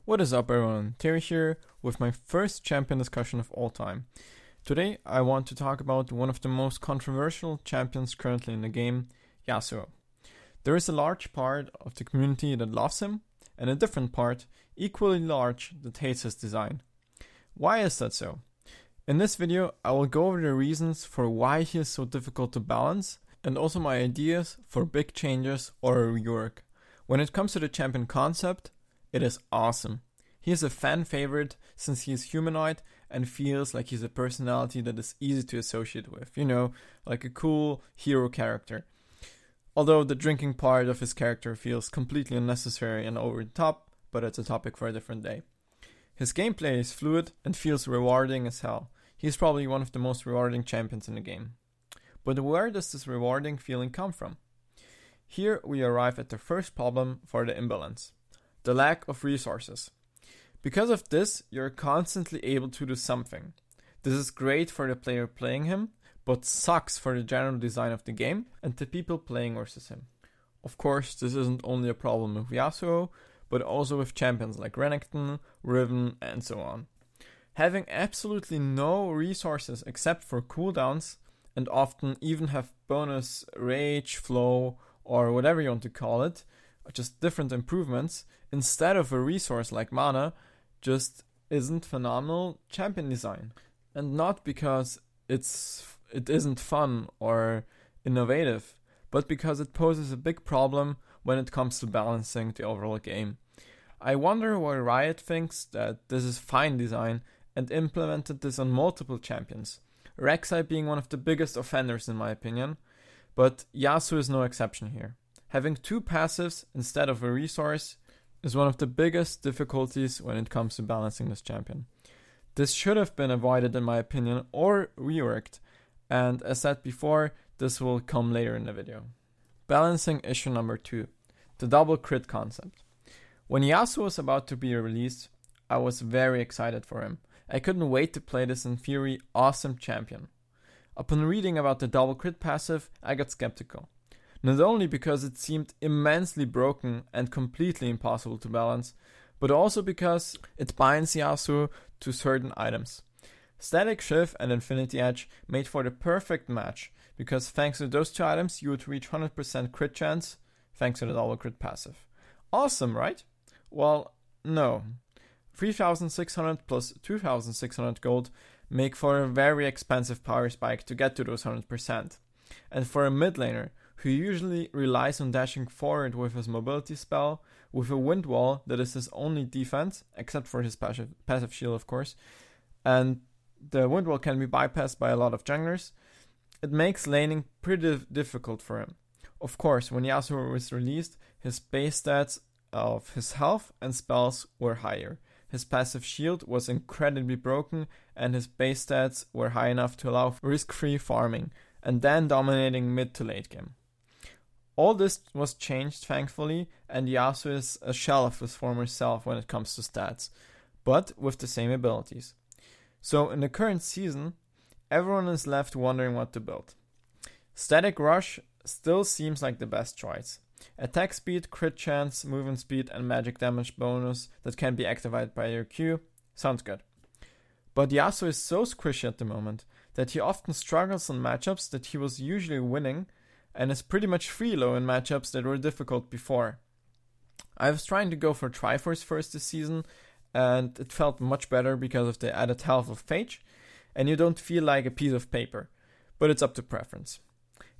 What is up everyone, Terry here with my first champion discussion of all time. Today I want to talk about one of the most controversial champions currently in the game, Yasuo. There is a large part of the community that loves him, and a different part, equally large, that hates his design. Why is that so? In this video I will go over the reasons for why he is so difficult to balance, and also my ideas for big changes or a rework. When it comes to the champion concept, it is awesome. He is a fan favorite since he is humanoid and feels like he's a personality that is easy to associate with, like a cool hero character. Although the drinking part of his character feels completely unnecessary and over the top, but it's a topic for a different day. His gameplay is fluid and feels rewarding as hell. He is probably one of the most rewarding champions in the game. But where does this rewarding feeling come from? Here we arrive at the first problem for the imbalance. The lack of resources. Because of this, you're constantly able to do something. This is great for the player playing him, but sucks for the general design of the game and the people playing versus him. Of course, this isn't only a problem with Yasuo, but also with champions like Renekton, Riven, and so on. Having absolutely no resources except for cooldowns, and often even have bonus rage, flow, or whatever you want to call it, just different improvements, instead of a resource like mana, just isn't phenomenal champion design. And not because it isn't fun or innovative, but because it poses a big problem when it comes to balancing the overall game. I wonder why Riot thinks that this is fine design and implemented this on multiple champions, Rek'Sai being one of the biggest offenders in my opinion, but Yasuo is no exception here. Having two passives instead of a resource is one of the biggest difficulties when it comes to balancing this champion. This should have been avoided in my opinion or reworked, and as said before, this will come later in the video. Balancing issue number 2, the double crit concept. When Yasuo was about to be released, I was very excited for him. I couldn't wait to play this in theory awesome champion. Upon reading about the double crit passive, I got skeptical. Not only because it seemed immensely broken and completely impossible to balance, but also because it binds Yasuo to certain items. Static Shiv and Infinity Edge made for the perfect match, because thanks to those two items you would reach 100% crit chance thanks to the double crit passive. Awesome, right? Well, no. 3600 plus 2600 gold make for a very expensive power spike to get to those 100%. And for a mid laner, who usually relies on dashing forward with his mobility spell, with a wind wall that is his only defense, except for his passive shield of course, and the wind wall can be bypassed by a lot of junglers, it makes laning pretty difficult for him. Of course, when Yasuo was released, his base stats of his health and spells were higher. His passive shield was incredibly broken, and his base stats were high enough to allow risk-free farming, and then dominating mid to late game. All this was changed thankfully, and Yasuo is a shell of his former self when it comes to stats, but with the same abilities. So in the current season, everyone is left wondering what to build. Static Rush still seems like the best choice. Attack speed, crit chance, movement speed, and magic damage bonus that can be activated by your Q sounds good. But Yasuo is so squishy at the moment that he often struggles in matchups that he was usually winning, and is pretty much free low in matchups that were difficult before. I was trying to go for Triforce first this season, and it felt much better because of the added health of Phage, and you don't feel like a piece of paper, but it's up to preference.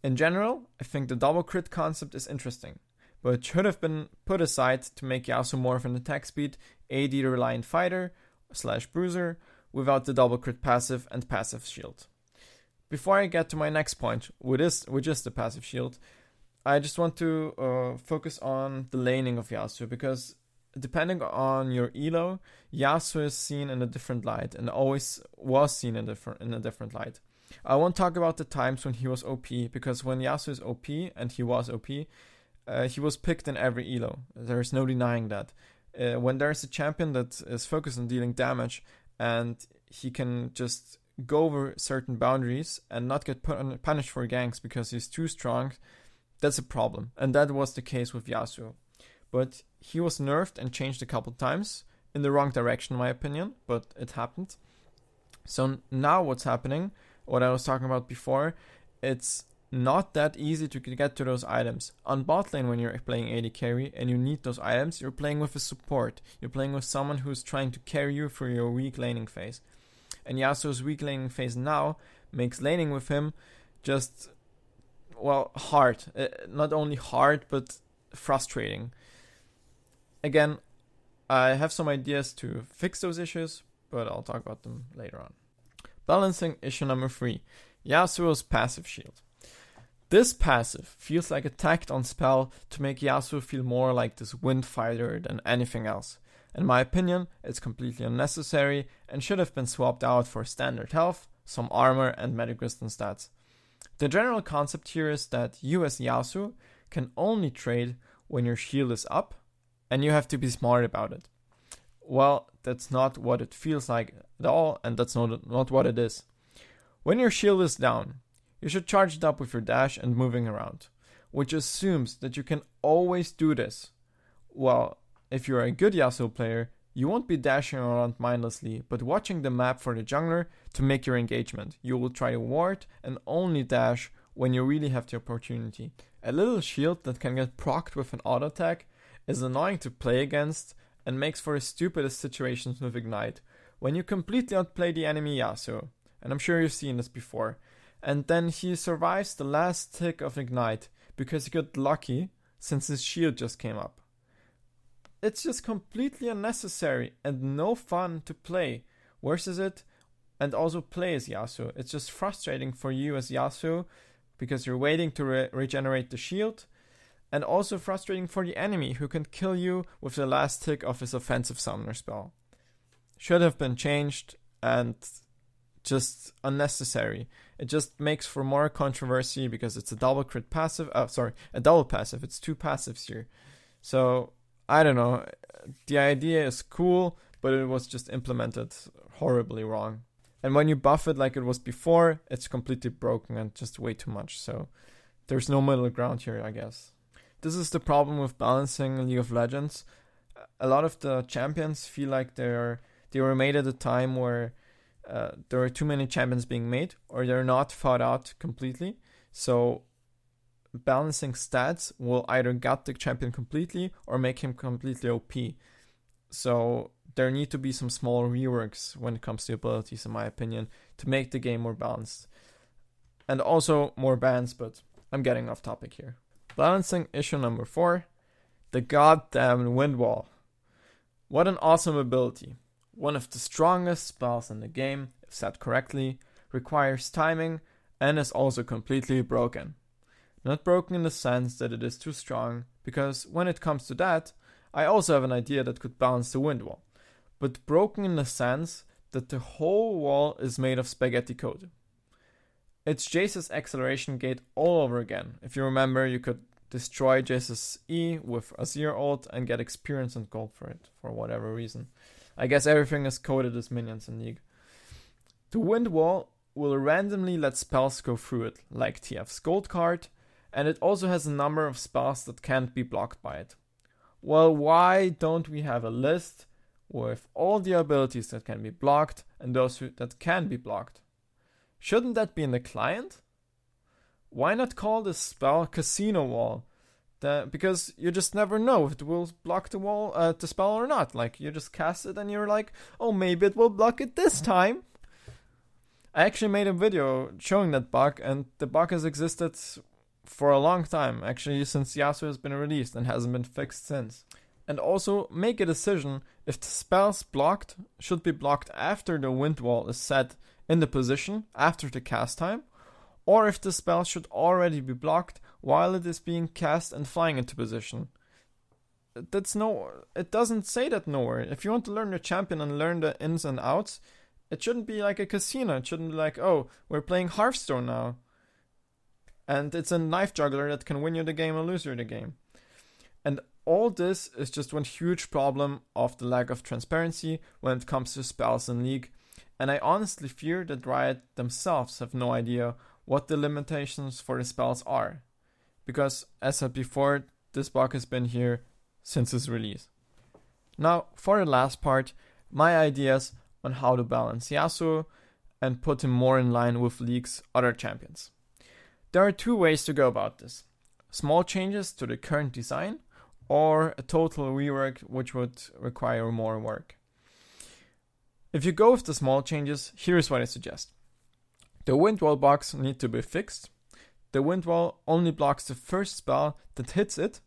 In general, I think the double crit concept is interesting, but it should have been put aside to make Yasuo more of an attack speed, AD reliant fighter / bruiser without the double crit passive and passive shield. Before I get to my next point, which is the passive shield, I just want to focus on the laning of Yasuo, because depending on your elo, Yasuo is seen in a different light and always was seen in a different light. I won't talk about the times when he was OP, because when Yasuo is OP, and he was OP, he was picked in every elo. There's no denying that. When there's a champion that is focused on dealing damage, and he can just go over certain boundaries and not get punished for ganks because he's too strong, that's a problem. And that was the case with Yasuo. But he was nerfed and changed a couple times, in the wrong direction in my opinion, but it happened. So now what's happening, what I was talking about before, it's not that easy to get to those items. On bot lane when you're playing AD carry and you need those items, you're playing with a support. You're playing with someone who's trying to carry you through your weak laning phase. And Yasuo's weak laning phase now makes laning with him just, well, hard. Not only hard, but frustrating. Again, I have some ideas to fix those issues, but I'll talk about them later on. Balancing issue number 3. Yasuo's passive shield. This passive feels like a tacked on spell to make Yasuo feel more like this wind fighter than anything else. In my opinion, it's completely unnecessary and should have been swapped out for standard health, some armor and magic resistance stats. The general concept here is that you as Yasuo can only trade when your shield is up, and you have to be smart about it. Well, that's not what it feels like at all, and that's not what it is. When your shield is down, you should charge it up with your dash and moving around, which assumes that you can always do this. Well, if you're a good Yasuo player, you won't be dashing around mindlessly, but watching the map for the jungler to make your engagement. You will try to ward and only dash when you really have the opportunity. A little shield that can get procced with an auto attack is annoying to play against and makes for the stupidest situations with Ignite, when you completely outplay the enemy Yasuo, and I'm sure you've seen this before, and then he survives the last tick of Ignite because he got lucky since his shield just came up. It's just completely unnecessary and no fun to play versus it and also play as Yasuo. It's just frustrating for you as Yasuo because you're waiting to regenerate the shield, and also frustrating for the enemy who can kill you with the last tick of his offensive summoner spell. Should have been changed and just unnecessary. It just makes for more controversy because it's a double crit passive. A double passive. It's 2 passives here. So, I don't know. The idea is cool, but it was just implemented horribly wrong. And when you buff it like it was before, it's completely broken and just way too much. So, there's no middle ground here, I guess. This is the problem with balancing League of Legends. A lot of the champions feel like they were made at a time where there are too many champions being made, or they're not thought out completely. So balancing stats will either gut the champion completely or make him completely OP. So there need to be some small reworks when it comes to abilities, in my opinion, to make the game more balanced. And also more bans, but I'm getting off topic here. Balancing issue number 4. The goddamn wind wall. What an awesome ability. One of the strongest spells in the game, if set correctly, requires timing, and is also completely broken. Not broken in the sense that it is too strong, because when it comes to that, I also have an idea that could balance the wind wall, but broken in the sense that the whole wall is made of spaghetti code. It's Jace's acceleration gate all over again. If you remember, you could destroy Jace's E with Azir ult and get experience and gold for it, for whatever reason. I guess everything is coded as minions in League. The wind wall will randomly let spells go through it, like TF's gold card, and it also has a number of spells that can't be blocked by it. Well, why don't we have a list with all the abilities that can be blocked and those that can be blocked? Shouldn't that be in the client? Why not call this spell Casino Wall? Because you just never know if it will block the spell or not. Like, you just cast it and you're like, oh, maybe it will block it this time. I actually made a video showing that bug, and the bug has existed for a long time, actually since Yasuo has been released and hasn't been fixed since. And also, make a decision if the spells blocked should be blocked after the wind wall is set in the position, after the cast time, or if the spell should already be blocked while it is being cast and flying into position. It doesn't say that nowhere. If you want to learn the champion and learn the ins and outs, it shouldn't be like a casino. It shouldn't be like, oh, we're playing Hearthstone now, and it's a knife juggler that can win you the game or lose you the game. And all this is just one huge problem of the lack of transparency when it comes to spells in League, and I honestly fear that Riot themselves have no idea what the limitations for the spells are. Because, as said before, this bug has been here since its release. Now, for the last part, my ideas on how to balance Yasuo and put him more in line with League's other champions. There are two ways to go about this. Small changes to the current design, or a total rework which would require more work. If you go with the small changes, here's what I suggest. The wind wall box need to be fixed. The wind wall only blocks the first spell that hits it,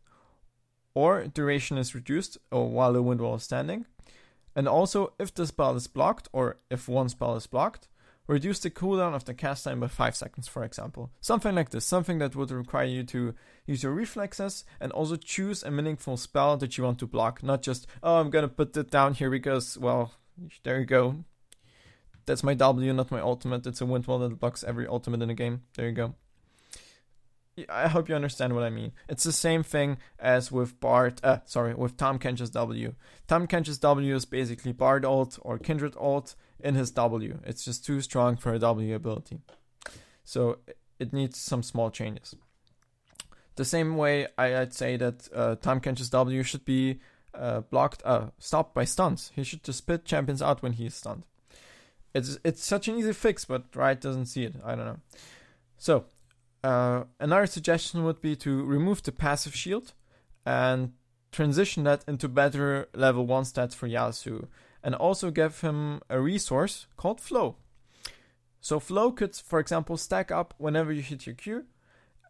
or duration is reduced while the wind wall is standing. And also, if the spell is blocked, or if one spell is blocked, reduce the cooldown of the cast time by 5 seconds, for example. Something like this, something that would require you to use your reflexes and also choose a meaningful spell that you want to block. Not just, oh, I'm gonna put it down here because, well, there you go. That's my W, not my ultimate. It's a wind wall that blocks every ultimate in the game. There you go. I hope you understand what I mean. It's the same thing as with with Tahm Kench's W. Tahm Kench's W is basically Bard ult or Kindred ult in his W. It's just too strong for a W ability. So it needs some small changes. The same way I'd say that Tahm Kench's W should be stopped by stuns. He should just spit champions out when he is stunned. It's such an easy fix, but Riot doesn't see it. I don't know. So, another suggestion would be to remove the passive shield and transition that into better level 1 stats for Yasuo. And also give him a resource called Flow. So Flow could, for example, stack up whenever you hit your Q,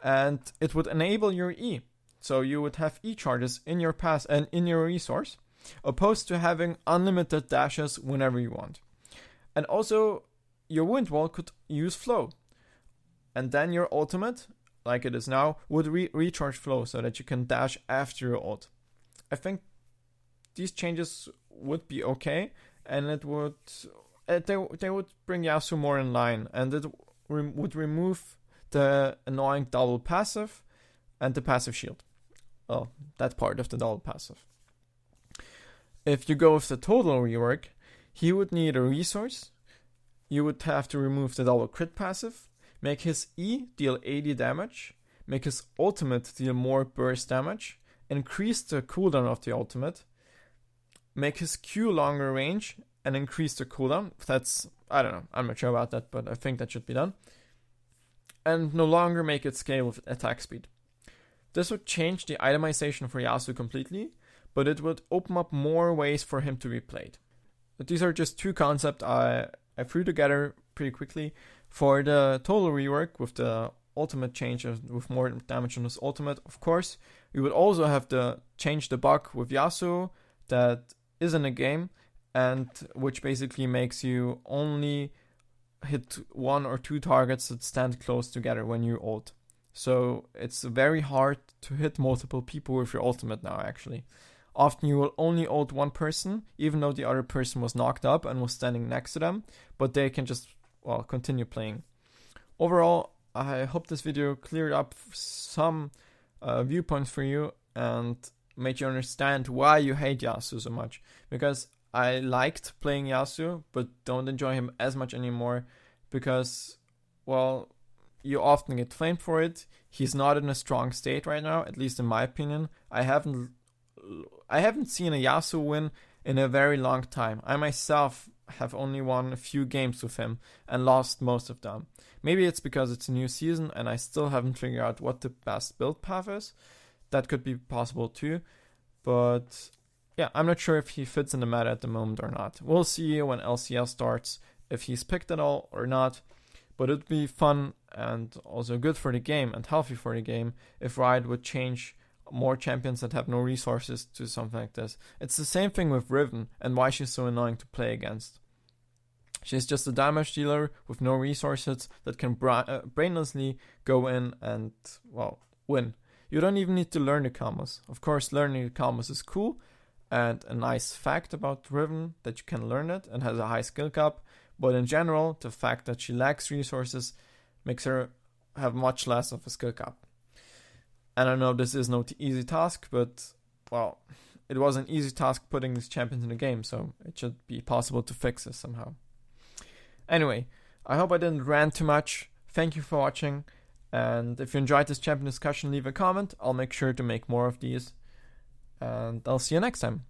and it would enable your E. So you would have E charges in your pass and in your resource, opposed to having unlimited dashes whenever you want. And also, your wind wall could use Flow. And then your ultimate, like it is now, would recharge Flow so that you can dash after your ult. I think these changes would be okay, and it would they would bring Yasuo more in line, and it would remove the annoying double passive and the passive shield. Well, that part of the double passive. If you go with the total rework, he would need a resource. You would have to remove the double crit passive, make his E deal 80 damage, make his ultimate deal more burst damage, increase the cooldown of the ultimate, make his Q longer range, and increase the cooldown. That's, I don't know, I'm not sure about that, but I think that should be done. And no longer make it scale with attack speed. This would change the itemization for Yasuo completely, but it would open up more ways for him to be played. But these are just two concepts I threw together pretty quickly. For the total rework with the ultimate change with more damage on his ultimate, of course, we would also have to change the bug with Yasuo that is in a game, and which basically makes you only hit 1 or 2 targets that stand close together when you ult. So it's very hard to hit multiple people with your ultimate now, actually. Often you will only ult one person, even though the other person was knocked up and was standing next to them, but they can just, well, continue playing. Overall, I hope this video cleared up some viewpoints for you and made you understand why you hate Yasuo so much. Because I liked playing Yasuo, but don't enjoy him as much anymore because, well, you often get flamed for it. He's not in a strong state right now, at least in my opinion. I haven't seen a Yasuo win in a very long time. I myself have only won a few games with him and lost most of them. Maybe it's because it's a new season and I still haven't figured out what the best build path is. That could be possible too. But yeah, I'm not sure if he fits in the meta at the moment or not. We'll see when LCS starts if he's picked at all or not. But it'd be fun and also good for the game and healthy for the game if Riot would change more champions that have no resources to something like this. It's the same thing with Riven and why she's so annoying to play against. She's just a damage dealer with no resources that can brainlessly go in and, well, win. You don't even need to learn the combos. Of course, learning the combos is cool and a nice fact about Riven that you can learn it and has a high skill cap. But in general, the fact that she lacks resources makes her have much less of a skill cap. And I know this is no easy task, but, well, it was an easy task putting these champions in the game, so it should be possible to fix this somehow. Anyway, I hope I didn't rant too much. Thank you for watching, and if you enjoyed this champion discussion, leave a comment. I'll make sure to make more of these, and I'll see you next time.